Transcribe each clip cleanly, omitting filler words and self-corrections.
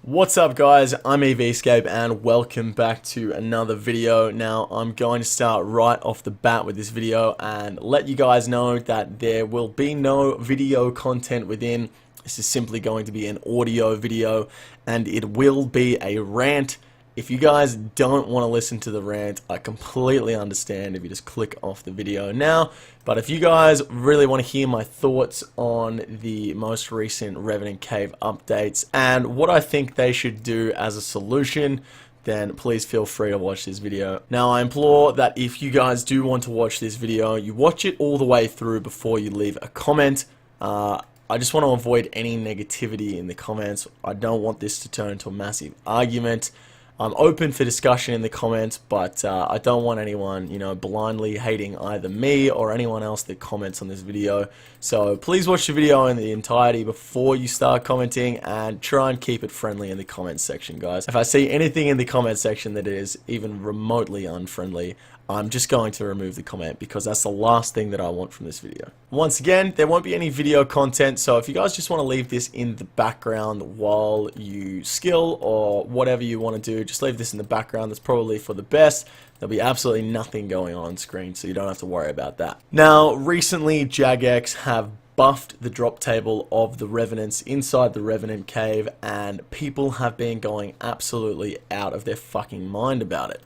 What's up guys, I'm EVscape and welcome back to another video. Now I'm going to start right off the bat with this video and let you guys know that there will be no video content within. This is simply going to be an audio video and it will be a rant. If you guys don't want to listen to the rant, I completely understand if you just click off the video now. But if you guys really want to hear my thoughts on the most recent Revenant Cave updates and what I think they should do as a solution, then please feel free to watch this video. Now I implore that if you guys do want to watch this video, you watch it all the way through before you leave a comment. I just want to avoid any negativity in the comments. I don't want this to turn into a massive argument. I'm open for discussion in the comments, but I don't want anyone, blindly hating either me or anyone else that comments on this video. So please watch the video in the entirety before you start commenting and try and keep it friendly in the comments section, guys. If I see anything in the comment section that is even remotely unfriendly, I'm just going to remove the comment because that's the last thing that I want from this video. Once again, there won't be any video content, so if you guys just want to leave this in the background while you skill or whatever you want to do, just leave this in the background. That's probably for the best. There'll be absolutely nothing going on screen, so you don't have to worry about that. Now, recently, Jagex have buffed the drop table of the Revenants inside the Revenant Cave, and people have been going absolutely out of their fucking mind about it.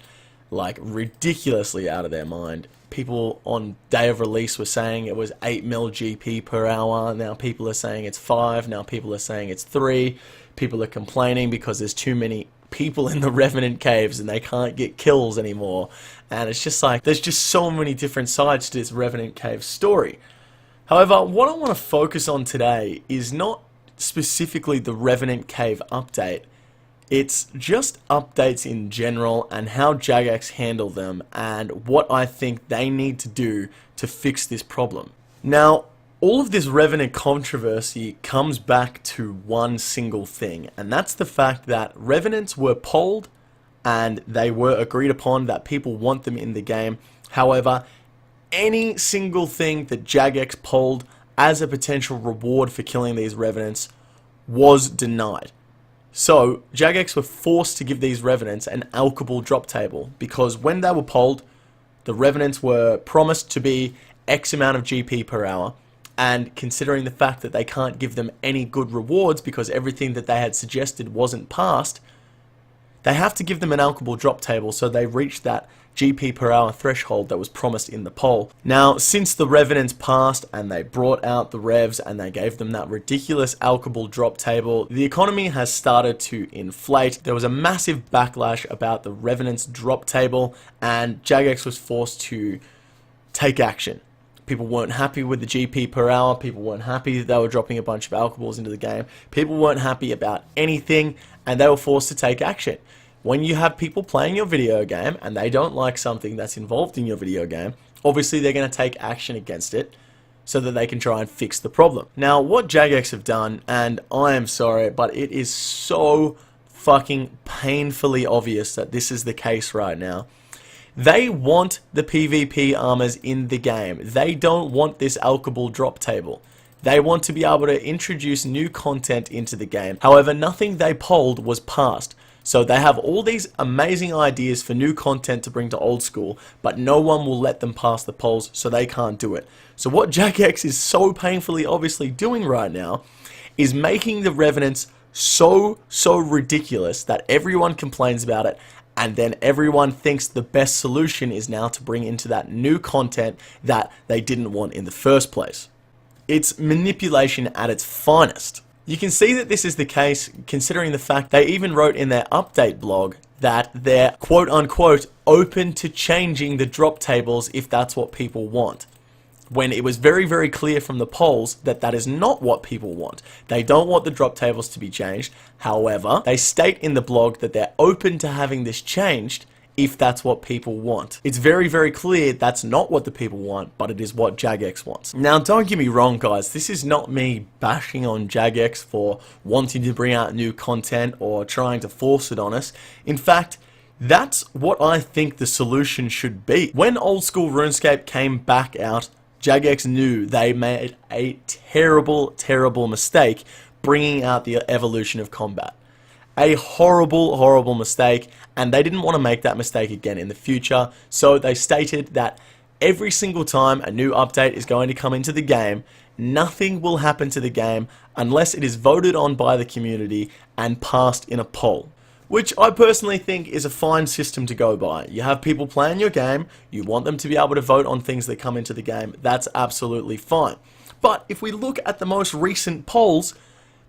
Like, ridiculously out of their mind. People on day of release were saying it was 8 mil GP per hour. Now people are saying it's 5. Now people are saying it's 3. People are complaining because there's too many people in the Revenant Caves and they can't get kills anymore. And it's just like, there's just so many different sides to this Revenant Cave story. However, what I want to focus on today is not specifically the Revenant Cave update. It's just updates in general and how Jagex handle them and what I think they need to do to fix this problem. Now, all of this Revenant controversy comes back to one single thing, and that's the fact that Revenants were polled and they were agreed upon that people want them in the game. However, any single thing that Jagex polled as a potential reward for killing these Revenants was denied. So, Jagex were forced to give these Revenants an alchable drop table, because when they were polled, the Revenants were promised to be X amount of GP per hour, and considering the fact that they can't give them any good rewards because everything that they had suggested wasn't passed, they have to give them an alchable drop table so they reach that GP per hour threshold that was promised in the poll. Now, since the Revenants passed and they brought out the Revs and they gave them that ridiculous alchable drop table, the economy has started to inflate. There was a massive backlash about the Revenants drop table and Jagex was forced to take action. People weren't happy with the GP per hour, people weren't happy that they were dropping a bunch of alchables into the game, people weren't happy about anything and they were forced to take action. When you have people playing your video game and they don't like something that's involved in your video game, obviously they're going to take action against it so that they can try and fix the problem. Now, what Jagex have done, and I am sorry, but it is so fucking painfully obvious that this is the case right now. They want the PvP armors in the game. They don't want this alchable drop table. They want to be able to introduce new content into the game. However, nothing they polled was passed. So they have all these amazing ideas for new content to bring to old school, but no one will let them pass the polls, so they can't do it. So what Jagex is so painfully obviously doing right now is making the Revenants so ridiculous that everyone complains about it, and then everyone thinks the best solution is now to bring into that new content that they didn't want in the first place. It's manipulation at its finest. You can see that this is the case considering the fact they even wrote in their update blog that they're quote-unquote open to changing the drop tables if that's what people want, when it was very clear from the polls that that is not what people want. They don't want the drop tables to be changed. However, they state in the blog that they're open to having this changed if that's what people want. It's very clear that's not what the people want, but it is what Jagex wants. Now, don't get me wrong, guys. This is not me bashing on Jagex for wanting to bring out new content or trying to force it on us. In fact, that's what I think the solution should be. When old school RuneScape came back out, Jagex knew they made a terrible mistake bringing out the evolution of combat. A horrible, horrible mistake, and they didn't want to make that mistake again in the future, so they stated that every single time a new update is going to come into the game, nothing will happen to the game unless it is voted on by the community and passed in a poll. Which I personally think is a fine system to go by. You have people playing your game, you want them to be able to vote on things that come into the game, that's absolutely fine. But if we look at the most recent polls,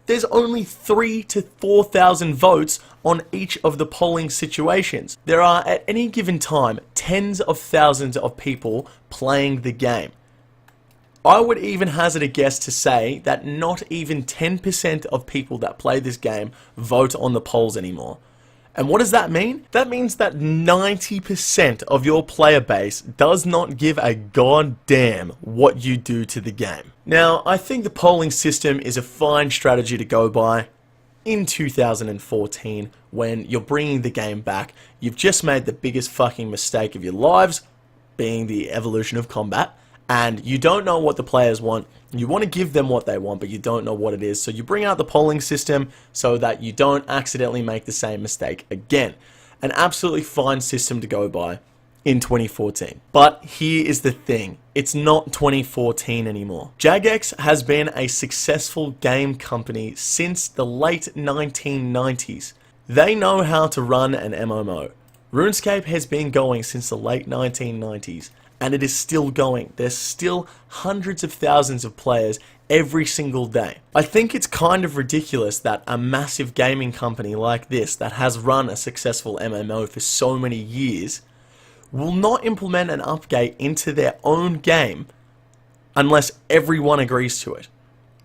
there's only 3,000 to 4,000 votes on each of the polling situations. There are at any given time tens of thousands of people playing the game. I would even hazard a guess to say that not even 10% of people that play this game vote on the polls anymore. And what does that mean? That means that 90% of your player base does not give a goddamn what you do to the game. Now, I think the polling system is a fine strategy to go by in 2014 when you're bringing the game back. You've just made the biggest fucking mistake of your lives, being the evolution of combat, and you don't know what the players want. You want to give them what they want, but you don't know what it is. So you bring out the polling system so that you don't accidentally make the same mistake again. An absolutely fine system to go by in 2014. But here is the thing. It's not 2014 anymore. Jagex has been a successful game company since the late 1990s. They know how to run an MMO. RuneScape has been going since the late 1990s. And it is still going. There's still hundreds of thousands of players every single day. I think it's kind of ridiculous that a massive gaming company like this that has run a successful MMO for so many years will not implement an update into their own game unless everyone agrees to it.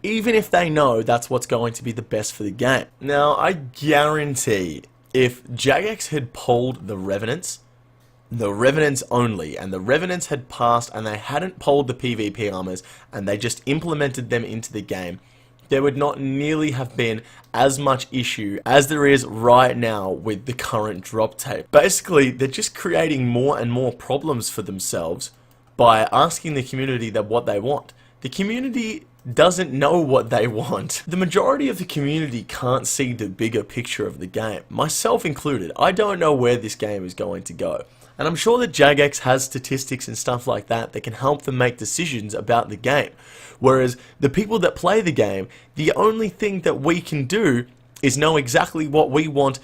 Even if they know that's what's going to be the best for the game. Now, I guarantee if Jagex had polled the Revenants only, and the Revenants had passed and they hadn't polled the PvP armors and they just implemented them into the game, there would not nearly have been as much issue as there is right now with the current drop tape. Basically, they're just creating more and more problems for themselves by asking the community that what they want. The community doesn't know what they want. The majority of the community can't see the bigger picture of the game, myself included. I don't know where this game is going to go. And I'm sure that Jagex has statistics and stuff like that that can help them make decisions about the game. Whereas the people that play the game, the only thing that we can do is know exactly what we want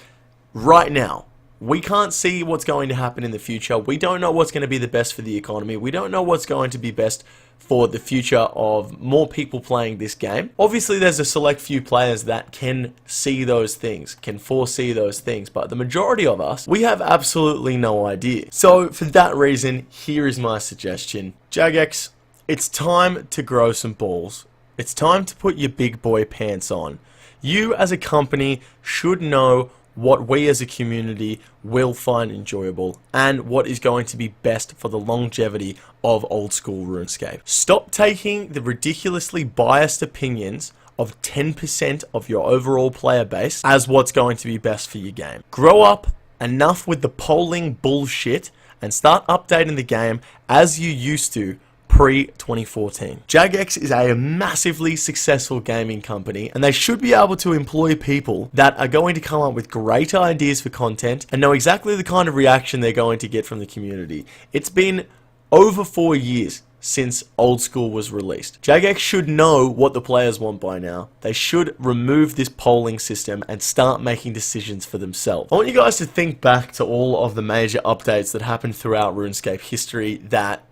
right now. We can't see what's going to happen in the future. We don't know what's going to be the best for the economy. We don't know what's going to be best for the future of more people playing this game. Obviously, there's a select few players that can see those things, can foresee those things, but the majority of us, we have absolutely no idea. So, for that reason, here is my suggestion. Jagex, it's time to grow some balls. It's time to put your big boy pants on. You, as a company, should know what we as a community will find enjoyable and what is going to be best for the longevity of old school RuneScape. Stop taking the ridiculously biased opinions of 10% of your overall player base as what's going to be best for your game. Grow up, enough with the polling bullshit, and start updating the game as you used to pre-2014. Jagex is a massively successful gaming company, and they should be able to employ people that are going to come up with great ideas for content and know exactly the kind of reaction they're going to get from the community. It's been over 4 years since Old School was released. Jagex should know what the players want by now. They should remove this polling system and start making decisions for themselves. I want you guys to think back to all of the major updates that happened throughout RuneScape history that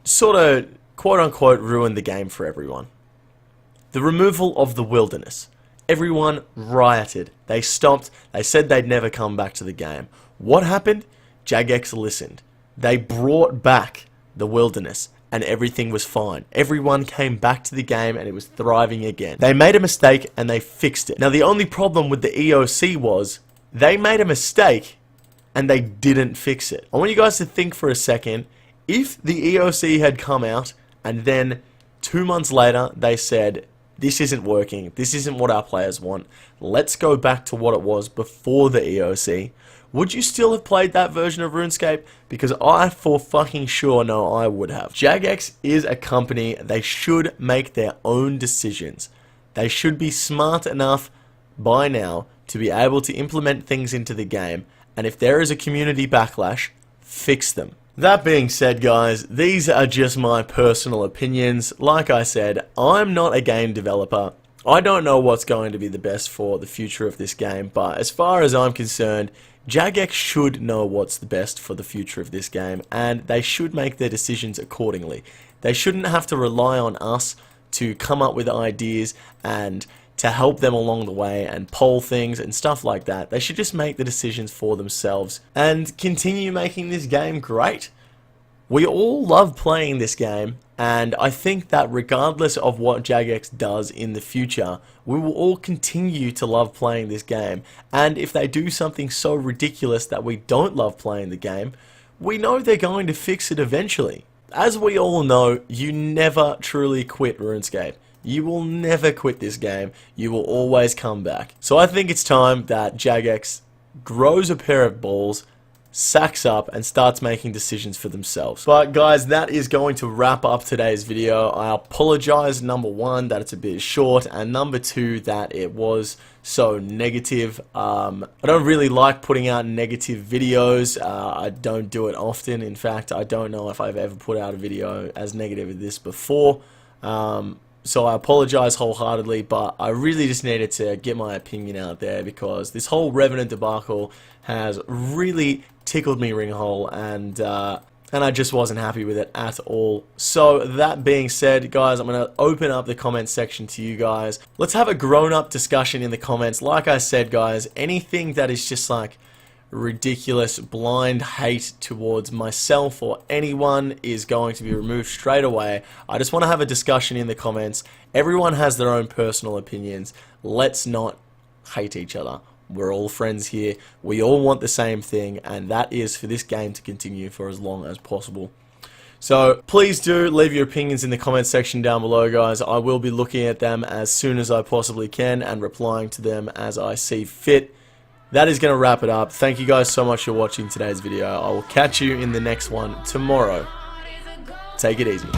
sort of, quote-unquote, ruined the game for everyone. The removal of the wilderness. Everyone rioted. They stopped. They said they'd never come back to the game. What happened? Jagex listened. They brought back the wilderness, and everything was fine. Everyone came back to the game, and it was thriving again. They made a mistake, and they fixed it. Now, the only problem with the EOC was they made a mistake, and they didn't fix it. I want you guys to think for a second. If the EOC had come out and then 2 months later they said, this isn't working, this isn't what our players want, let's go back to what it was before the EOC, would you still have played that version of RuneScape? Because I for fucking sure know I would have. Jagex is a company, they should make their own decisions. They should be smart enough by now to be able to implement things into the game, and if there is a community backlash, fix them. That being said, guys, these are just my personal opinions. Like I said, I'm not a game developer. I don't know what's going to be the best for the future of this game, but as far as I'm concerned, Jagex should know what's the best for the future of this game, and they should make their decisions accordingly. They shouldn't have to rely on us to come up with ideas and to help them along the way and poll things and stuff like that. They should just make the decisions for themselves and continue making this game great. We all love playing this game, and I think that regardless of what Jagex does in the future, we will all continue to love playing this game. And if they do something so ridiculous that we don't love playing the game, we know they're going to fix it eventually. As we all know, you never truly quit RuneScape. You will never quit this game. You will always come back. So I think it's time that Jagex grows a pair of balls, sacks up, and starts making decisions for themselves. But guys, that is going to wrap up today's video. I apologize, number one, that it's a bit short, and number two, that it was so negative. I don't really like putting out negative videos. I don't do it often. In fact, I don't know if I've ever put out a video as negative as this before. So I apologize wholeheartedly, but I really just needed to get my opinion out there because this whole Revenant debacle has really tickled me ringhole, and I just wasn't happy with it at all. So that being said, guys, I'm going to open up the comment section to you guys. Let's have a grown-up discussion in the comments. Like I said, guys, anything that is just like ridiculous blind hate towards myself or anyone is going to be removed straight away. I just want to have a discussion in the comments. Everyone has their own personal opinions. Let's not hate each other. We're all friends here. We all want the same thing, and that is for this game to continue for as long as possible. So please do leave your opinions in the comment section down below, guys. I will be looking at them as soon as I possibly can and replying to them as I see fit. That is going to wrap it up. Thank you guys so much for watching today's video. I will catch you in the next one tomorrow. Take it easy.